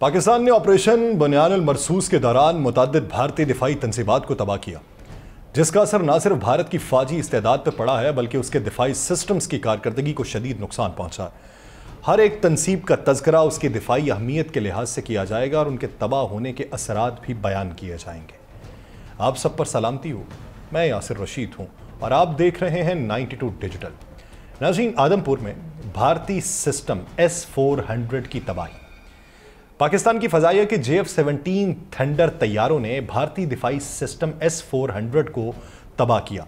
पाकिस्तान ने ऑपरेशन बुनियान अल मरसूस के दौरान मुतअद्दिद भारतीय दिफाई तंसीबात को तबाह किया, जिसका असर न सिर्फ भारत की फ़ौजी इस्तेदाद पर पड़ा है बल्कि उसके दिफाई सिस्टम्स की कारकर्दगी को शदीद नुकसान पहुंचा है। हर एक तनसीब का तज़किरा उसकी दिफाई अहमियत के लिहाज से किया जाएगा और उनके तबाह होने के असरात भी बयान किए जाएंगे। आप सब पर सलामती हो, मैं यासिर रशीद हूँ और आप देख रहे हैं 92 डिजिटल। नाज़रीन, आदमपुर में भारतीय सिस्टम S-400 की तबाही। पाकिस्तान की फ़ज़ाइया के JF-17 थंडर तैयारों ने भारतीय दिफाई सिस्टम S-400 को तबाह किया।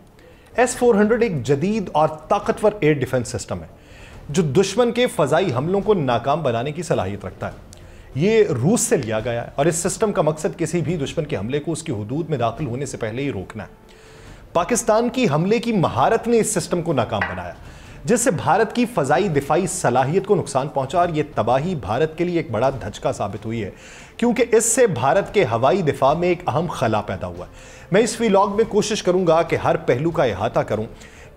S-400 एक जदीद और ताकतवर एयर डिफेंस सिस्टम है जो दुश्मन के फ़ज़ाई हमलों को नाकाम बनाने की सलाहियत रखता है। ये रूस से लिया गया है और इस सिस्टम का मकसद किसी भी दुश्मन के हमले को उसकी हुदूद में दाखिल होने से पहले ही रोकना है। पाकिस्तान की हमले की महारत ने इस सिस्टम को नाकाम बनाया, जिससे भारत की फ़ज़ाई दिफाई सलाहियत को नुकसान पहुंचा और यह तबाही भारत के लिए एक बड़ा धचका साबित हुई है, क्योंकि इससे भारत के हवाई दिफा में एक अहम खला पैदा हुआ है। मैं इस व्लॉग में कोशिश करूंगा कि हर पहलू का अहाता करूं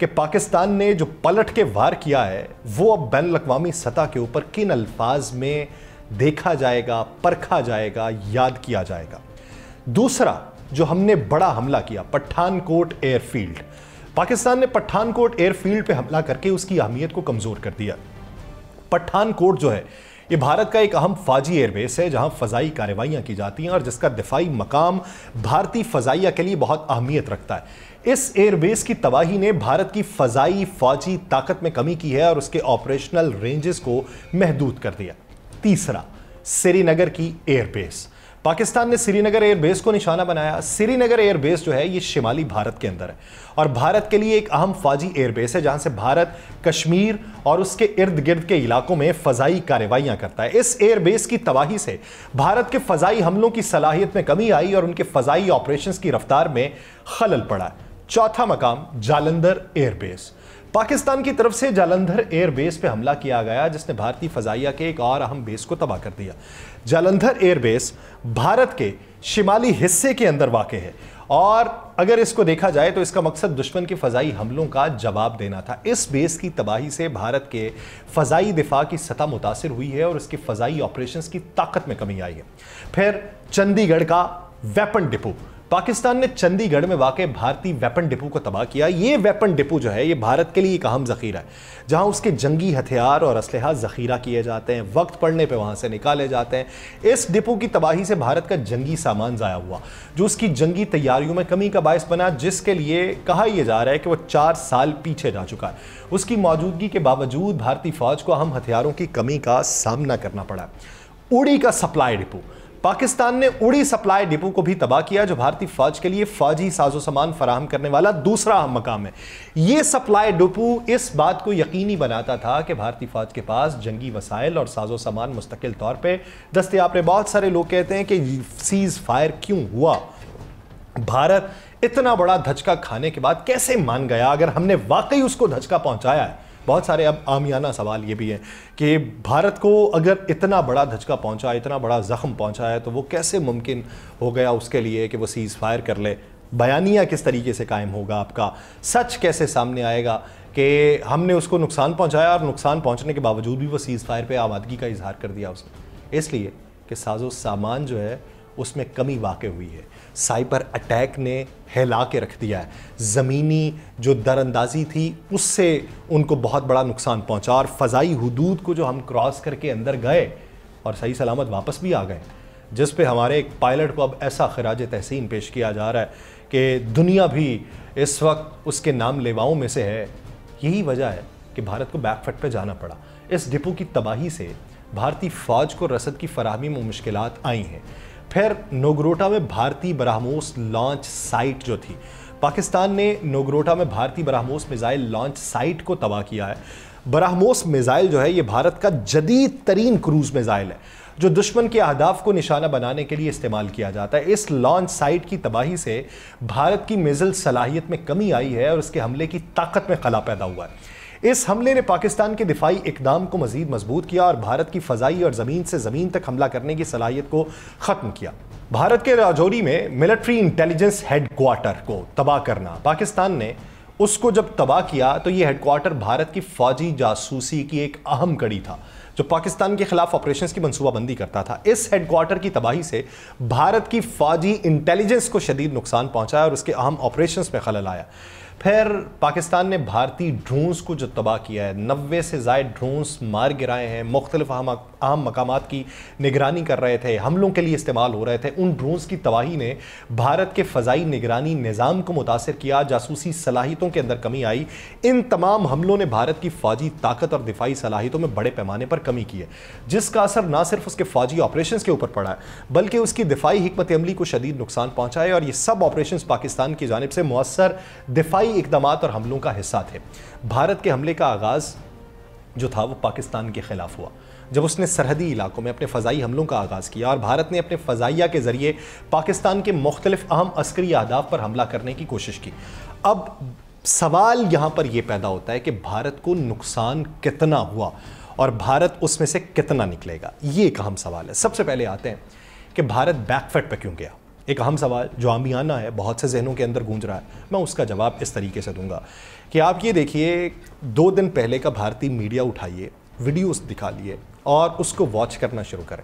कि पाकिस्तान ने जो पलट के वार किया है वो अब बैनुल-अक़वामी सतह के ऊपर किन अल्फाज में देखा जाएगा, परखा जाएगा, याद किया जाएगा। दूसरा, जो हमने बड़ा हमला किया, पठानकोट एयरफील्ड। पाकिस्तान ने पठानकोट एयरफील्ड पे हमला करके उसकी अहमियत को कमज़ोर कर दिया। पठानकोट जो है ये भारत का एक अहम फ़ौजी एयरबेस है जहां फ़ज़ाई कार्रवाइयाँ की जाती हैं और जिसका दिफाई मकाम भारतीय फ़ज़ाइया के लिए बहुत अहमियत रखता है। इस एयरबेस की तबाही ने भारत की फ़ज़ाई फ़ौजी ताकत में कमी की है और उसके ऑपरेशनल रेंजेस को महदूद कर दिया। तीसरा, श्रीनगर की एयरबेस। पाकिस्तान ने श्रीनगर एयरबेस को निशाना बनाया। श्रीनगर एयरबेस जो है ये शिमाली भारत के अंदर है और भारत के लिए एक अहम फ़ौजी एयरबेस है जहां से भारत कश्मीर और उसके इर्द गिर्द के इलाकों में फ़ज़ाई कार्रवाइयाँ करता है। इस एयरबेस की तबाही से भारत के फ़ज़ाई हमलों की सलाहियत में कमी आई और उनके फ़ज़ाई ऑपरेशंस की रफ्तार में खलल पड़ा है। चौथा मकाम, जालंधर एयरबेस। पाकिस्तान की तरफ से जालंधर एयरबेस पे हमला किया गया जिसने भारतीय फ़ज़ाइया के एक और अहम बेस को तबाह कर दिया। जालंधर एयरबेस भारत के शिमाली हिस्से के अंदर वाक़ है और अगर इसको देखा जाए तो इसका मकसद दुश्मन के फ़ज़ाई हमलों का जवाब देना था। इस बेस की तबाही से भारत के फ़ज़ाई दिफा की सतह मुतासिर हुई है और इसके फ़ज़ाई ऑपरेशंस की ताकत में कमी आई है। फिर चंडीगढ़ का वेपन डिपो। पाकिस्तान ने चंडीगढ़ में वाक़ भारतीय वेपन डिपो को तबाह किया। ये वेपन डिपो जो है ये भारत के लिए एक अहम ज़ख़ीरा है जहां उसके जंगी हथियार और असलहा ज़ख़ीरा किए जाते हैं, वक्त पड़ने पे वहां से निकाले जाते हैं। इस डिपो की तबाही से भारत का जंगी सामान ज़ाया हुआ जो उसकी जंगी तैयारियों में कमी का बायस बना, जिसके लिए कहा यह जा रहा है कि वह 4 साल पीछे जा चुका है। उसकी मौजूदगी के बावजूद भारतीय फ़ौज को अहम हथियारों की कमी का सामना करना पड़ा। उड़ी का सप्लाई डिपो। पाकिस्तान ने उड़ी सप्लाई डिपो को भी तबाह किया जो भारतीय फौज के लिए फौजी साजो सामान फराहम करने वाला दूसरा अहम मकाम है। यह सप्लाई डिपो इस बात को यकीनी बनाता था कि भारतीय फौज के पास जंगी वसाइल और साजो सामान मुस्तकिल तौर पे दस्तयाब रहे। बहुत सारे लोग कहते हैं कि सीज फायर क्यों हुआ, भारत इतना बड़ा धचका खाने के बाद कैसे मान गया अगर हमने वाकई उसको धचका पहुंचाया है। बहुत सारे अब आमियाना सवाल ये भी है कि भारत को अगर इतना बड़ा धचका पहुंचा, इतना बड़ा ज़ख्म पहुंचा है तो वो कैसे मुमकिन हो गया उसके लिए कि वो सीज़ फायर कर ले। बयानिया किस तरीके से कायम होगा, आपका सच कैसे सामने आएगा कि हमने उसको नुकसान पहुंचाया और नुकसान पहुंचने के बावजूद भी वो सीज़ फायर पे आमादगी का इजहार कर दिया उसने, इसलिए कि साजो सामान जो है उसमें कमी वाक़ हुई है। साइबर अटैक ने हिला के रख दिया है। ज़मीनी जो दरअंदाजी थी उससे उनको बहुत बड़ा नुकसान पहुंचा और फ़ज़ाई हुदूद को जो हम क्रॉस करके अंदर गए और सही सलामत वापस भी आ गए, जिस पे हमारे एक पायलट को अब ऐसा खराज तहसीन पेश किया जा रहा है कि दुनिया भी इस वक्त उसके नाम लेवाओं में से है। यही वजह है कि भारत को बैकफुट पे जाना पड़ा। इस डिपो की तबाही से भारतीय फ़ौज को रसद की फराहमी में मुश्किलात आई हैं। फिर नोगरोटा में भारतीय ब्रह्मोस लॉन्च साइट जो थी, पाकिस्तान ने नोगरोटा में भारतीय ब्रह्मोस मिसाइल लॉन्च साइट को तबाह किया है। ब्रह्मोस मिसाइल जो है ये भारत का जदीद तरीन क्रूज मिसाइल है जो दुश्मन के अहदाफ को निशाना बनाने के लिए इस्तेमाल किया जाता है। इस लॉन्च साइट की तबाही से भारत की मिसाइल सलाहियत में कमी आई है और उसके हमले की ताकत में खला पैदा हुआ है। इस हमले ने पाकिस्तान के दिफाई इकदाम को मजीद मजबूत किया और भारत की फ़ज़ाई और ज़मीन से ज़मीन तक हमला करने की सलाहियत को ख़त्म किया। भारत के राजौरी में मिलिट्री इंटेलिजेंस हेडक्वार्टर को तबाह करना, पाकिस्तान ने उसको जब तबाह किया तो ये हेडक्वार्टर भारत की फ़ौजी जासूसी की एक अहम कड़ी था जो पाकिस्तान के खिलाफ ऑपरेशंस की मंसूबाबंदी करता था। इस हेडक्वार्टर की तबाही से भारत की फौजी इंटेलिजेंस को शदीद नुकसान पहुंचा और उसके अहम ऑपरेशंस में खलल आया। फिर पाकिस्तान ने भारतीय ड्रोन्स को जो तबाह किया है, 90 से ज़ायद ड्रोन्स मार गिराए हैं, मुख्तलिफ अहम मकामात की निगरानी कर रहे थे, हमलों के लिए इस्तेमाल हो रहे थे। उन ड्रोन्स की तबाही ने भारत के फ़ज़ाई निगरानी निज़ाम को मुतासिर किया, जासूसी सलाहियतों के अंदर कमी आई। इन तमाम हमलों ने भारत की फ़ौजी ताकत और दिफाई सलाहियतों में बड़े पैमाने पर कमी की है, जिसका असर ना सिर्फ उसके फ़ौजी ऑपरेशन के ऊपर पड़ा है बल्कि उसकी दिफाई हिकमत अमली को शदीद नुकसान पहुँचा है। और ये सब ऑपरेशन पाकिस्तान की जानिब से मुअस्सर दिफाई इक़दामात और हमलों का हिस्सा थे। भारत के हमले का आगाज़ जो था वो पाकिस्तान के खिलाफ हुआ जब उसने सरहदी इलाकों में अपने फ़ज़ाई हमलों का आगाज़ किया और भारत ने अपने फ़ज़ाइया के ज़रिए पाकिस्तान के मुख्तलिफ अहम अस्करी अहदाफ पर हमला करने की कोशिश की। अब सवाल यहाँ पर यह पैदा होता है कि भारत को नुकसान कितना हुआ और भारत उसमें से कितना निकलेगा, ये एक अहम सवाल है। सबसे पहले आते हैं कि भारत बैकफुट पे क्यों गया। एक अहम सवाल जो आमियाना है, बहुत से जहनों के अंदर गूंज रहा है, मैं उसका जवाब इस तरीके से दूंगा कि आप ये देखिए, 2 दिन पहले का भारतीय मीडिया उठाइए, वीडियोस दिखा लिए और उसको वॉच करना शुरू करें।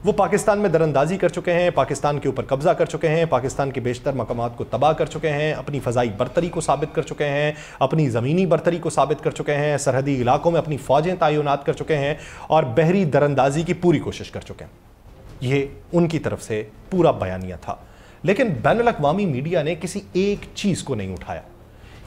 वो पाकिस्तान में दरअंदाजी कर चुके हैं, पाकिस्तान के ऊपर कब्जा कर चुके हैं, पाकिस्तान के बेशतर मकामात को तबाह कर चुके हैं, अपनी फ़ज़ाई बरतरी को साबित कर चुके हैं, अपनी ज़मीनी बरतरी को साबित कर चुके हैं, सरहदी इलाकों में अपनी फ़ौजें तैनात कर चुके हैं और बहरी दरअंदाजी की पूरी कोशिश कर चुके हैं। ये उनकी तरफ से पूरा बयानिया था। लेकिन बैनुल अक़वामी मीडिया ने किसी एक चीज़ को नहीं उठाया,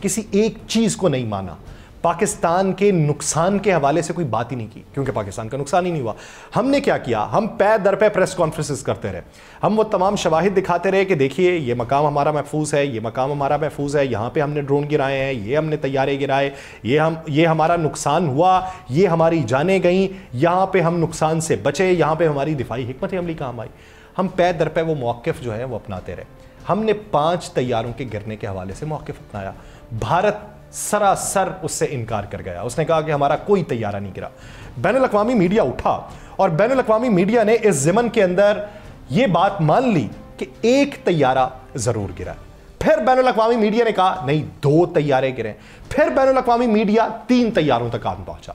किसी एक चीज़ को नहीं माना, पाकिस्तान के नुकसान के हवाले से कोई बात ही नहीं की, क्योंकि पाकिस्तान का नुकसान ही नहीं हुआ। हमने क्या किया, हम पै दर पे प्रेस कॉन्फ्रेंसेस करते रहे, हम वो तमाम शवाहिद दिखाते रहे कि देखिए ये मकाम हमारा महफूज है, ये मकाम हमारा महफूज है, यहाँ पे हमने ड्रोन गिराए हैं, ये हमने तैयारे गिराए, ये हमारा नुकसान हुआ, ये हमारी जानें गईं, यहाँ पे हम नुकसान से बचे, यहाँ पे हमारी दिफाई हिकमत अमली काम आई। हम पै दर पे वो मौक़िफ़ जो है वो अपनाते रहे। हमने 5 तैयारों के गिरने के हवाले से मौक़िफ़ अपनाया। भारत सरासर उससे इनकार कर गया, उसने कहा कि हमारा कोई तैयारा नहीं गिरा। बैनुल अक़वामी मीडिया उठा और बैनुल अक़वामी मीडिया ने इस ज़मन के अंदर ये बात मान ली कि एक तैयारा ज़रूर गिरा। फिर बैनुल अक़वामी मीडिया ने कहा नहीं 2 तैयारे गिरे। फिर बैनुल अक़वामी मीडिया 3 तैयारों तक आन पहुंचा।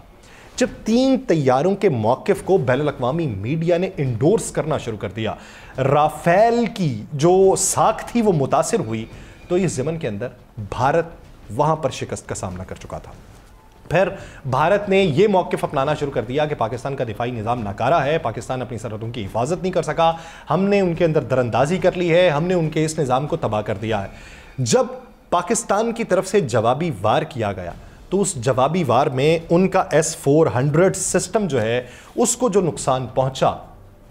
जब 3 तैयारों के मौक़िफ़ को बैनुल अक़वामी मीडिया ने इंडोर्स करना शुरू कर दिया, राफेल की जो साख थी वो मुतासिर हुई, तो इस ज़मन के अंदर भारत वहां पर शिकस्त का सामना कर चुका था। फिर भारत ने यह मौक़िफ़ अपनाना शुरू कर दिया कि पाकिस्तान का दिफाई निज़ाम नाकारा है, पाकिस्तान अपनी सरहदों की हिफाजत नहीं कर सका, हमने उनके अंदर दरअंदाजी कर ली है, हमने उनके इस निज़ाम को तबाह कर दिया है। जब पाकिस्तान की तरफ से जवाबी वार किया गया तो उस जवाबी वार में उनका S-400 सिस्टम जो है उसको जो नुकसान पहुंचा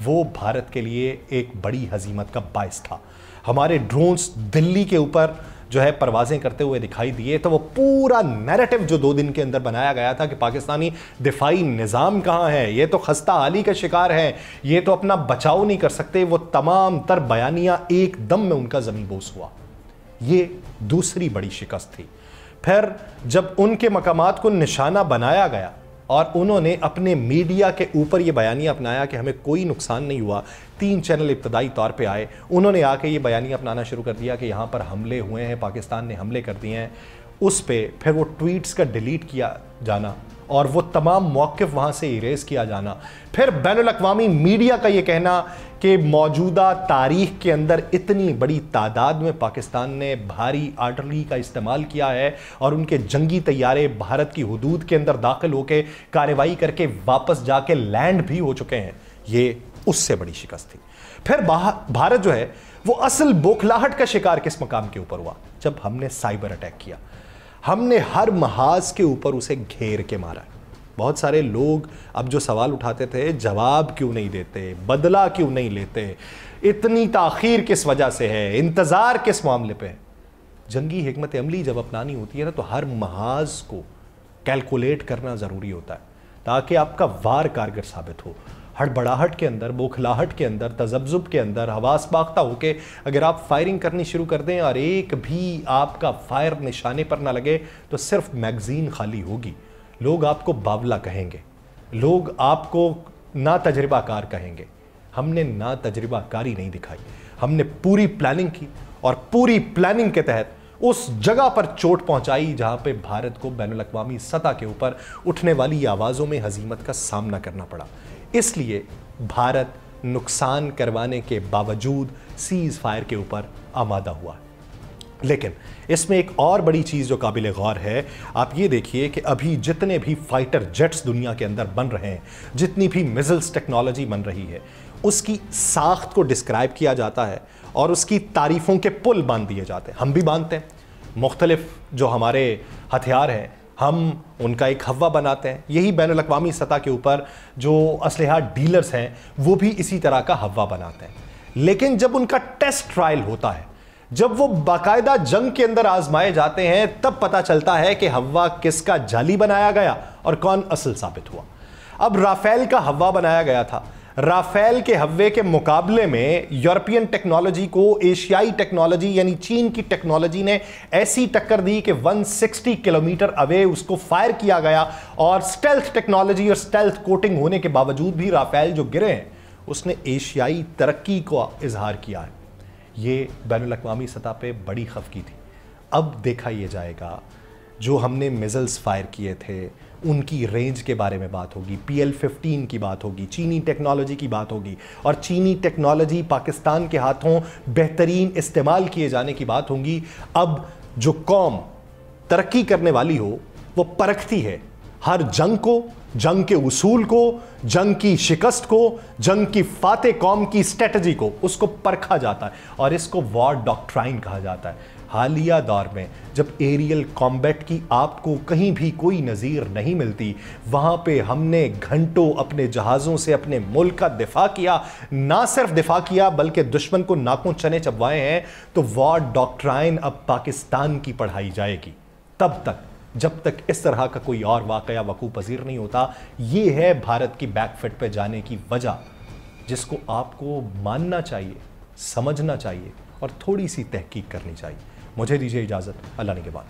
वो भारत के लिए एक बड़ी हजीमत का बायस था। हमारे ड्रोन्स दिल्ली के ऊपर जो है परवाज़ें करते हुए दिखाई दिए, तो वो पूरा नैरेटिव जो 2 दिन के अंदर बनाया गया था कि पाकिस्तानी दिफाई निज़ाम कहाँ है, ये तो खस्ता हाली का शिकार है, ये तो अपना बचाव नहीं कर सकते, वो तमाम तर बयानिया एकदम में उनका ज़मीनबोस हुआ। ये दूसरी बड़ी शिकस्त थी। फिर जब उनके मकामात को निशाना बनाया गया और उन्होंने अपने मीडिया के ऊपर ये बयानिया अपनाया कि हमें कोई नुकसान नहीं हुआ, 3 चैनल इब्तदाई तौर पे आए, उन्होंने आके ये बयानिया अपनाना शुरू कर दिया कि यहाँ पर हमले हुए हैं, पाकिस्तान ने हमले कर दिए हैं। उस पे फिर वो ट्वीट्स का डिलीट किया जाना और वो तमाम मौक़िफ़ वहाँ से इरेज़ किया जाना। फिर बैनुल अक़वामी मीडिया का ये कहना कि मौजूदा तारीख़ के अंदर इतनी बड़ी तादाद में पाकिस्तान ने भारी आर्टिलरी का इस्तेमाल किया है और उनके जंगी तैयारे भारत की हुदूद के अंदर दाखिल होकर कार्रवाई करके वापस जाके लैंड भी हो चुके हैं। ये उससे बड़ी शिकस्त थी। फिर भारत जो है वो असल बौखलाहट का शिकार किस मकाम के ऊपर हुआ, जब हमने साइबर अटैक किया। हमने हर महाज के ऊपर उसे घेर के मारा। बहुत सारे लोग अब जो सवाल उठाते थे, जवाब क्यों नहीं देते, बदला क्यों नहीं लेते, इतनी ताख़ीर किस वजह से है, इंतज़ार किस मामले पे है। जंगी हिकमत अमली जब अपनानी होती है ना, तो हर महाज को कैलकुलेट करना ज़रूरी होता है ताकि आपका वार कारगर साबित हो। हड़बड़ाहट के अंदर, बौखलाहट के अंदर, तजब्जुब के अंदर, हवास बाख्ता होके अगर आप फायरिंग करनी शुरू कर दें और एक भी आपका फायर निशाने पर ना लगे तो सिर्फ मैगज़ीन खाली होगी। लोग आपको बावला कहेंगे, लोग आपको ना तजर्बाकार कहेंगे। हमने ना तजर्बाकारी नहीं दिखाई, हमने पूरी प्लानिंग की और पूरी प्लानिंग के तहत उस जगह पर चोट पहुंचाई जहां पे भारत को बैनुल अक़वामी सतह के ऊपर उठने वाली आवाज़ों में हजीमत का सामना करना पड़ा। इसलिए भारत नुकसान करवाने के बावजूद सीज़ फायर के ऊपर आमादा हुआ। लेकिन इसमें एक और बड़ी चीज़ जो काबिल गौर है, आप ये देखिए कि अभी जितने भी फाइटर जेट्स दुनिया के अंदर बन रहे हैं, जितनी भी मिसाइल्स टेक्नोलॉजी बन रही है, उसकी साख्त को डिस्क्राइब किया जाता है और उसकी तारीफ़ों के पुल बांध दिए जाते हैं। हम भी बांधते हैं, मुख्तलिफ जो हमारे हथियार हैं हम उनका एक हवा बनाते हैं। यही बैनुल अक़वामी सतह के ऊपर जो असलहा डीलर्स हैं वो भी इसी तरह का हवा बनाते हैं। लेकिन जब उनका टेस्ट ट्रायल होता है, जब वो बाकायदा जंग के अंदर आजमाए जाते हैं, तब पता चलता है कि हवा किसका जाली बनाया गया और कौन असल साबित हुआ। अब राफेल का हवा बनाया गया था। राफेल के हव्वे के मुकाबले में यूरोपियन टेक्नोलॉजी को एशियाई टेक्नोलॉजी यानी चीन की टेक्नोलॉजी ने ऐसी टक्कर दी कि 160 किलोमीटर अवे उसको फायर किया गया और स्टेल्थ टेक्नोलॉजी और स्टेल्थ कोटिंग होने के बावजूद भी राफेल जो गिरे हैं उसने एशियाई तरक्की को इजहार किया है। ये बैनुल अक़वामी सतह पे बड़ी खफकी थी। अब देखा यह जाएगा जो हमने मिसाइल्स फायर किए थे उनकी रेंज के बारे में बात होगी, PL-15 की बात होगी, चीनी टेक्नोलॉजी की बात होगी और चीनी टेक्नोलॉजी पाकिस्तान के हाथों बेहतरीन इस्तेमाल किए जाने की बात होगी। अब जो कौम तरक्की करने वाली हो वो परखती है हर जंग को, जंग के उसूल को, जंग की शिकस्त को, जंग की फाते कौम की स्ट्रेटजी को, उसको परखा जाता है और इसको वॉर डॉक्ट्राइन कहा जाता है। हालिया दौर में जब एरियल कॉम्बैट की आपको कहीं भी कोई नज़ीर नहीं मिलती, वहाँ पे हमने घंटों अपने जहाज़ों से अपने मुल्क का दिफा किया, ना सिर्फ दिफा किया बल्कि दुश्मन को नाकों चने चबवाए हैं। तो वॉर डॉक्ट्राइन अब पाकिस्तान की पढ़ाई जाएगी तब तक जब तक इस तरह का कोई और वाक़या वकूअ पज़ीर नहीं होता। ये है भारत की बैकफिट पे जाने की वजह, जिसको आपको मानना चाहिए, समझना चाहिए और थोड़ी सी तहकीक करनी चाहिए। मुझे दीजिए इजाज़त, अल्लाह ने के बाद।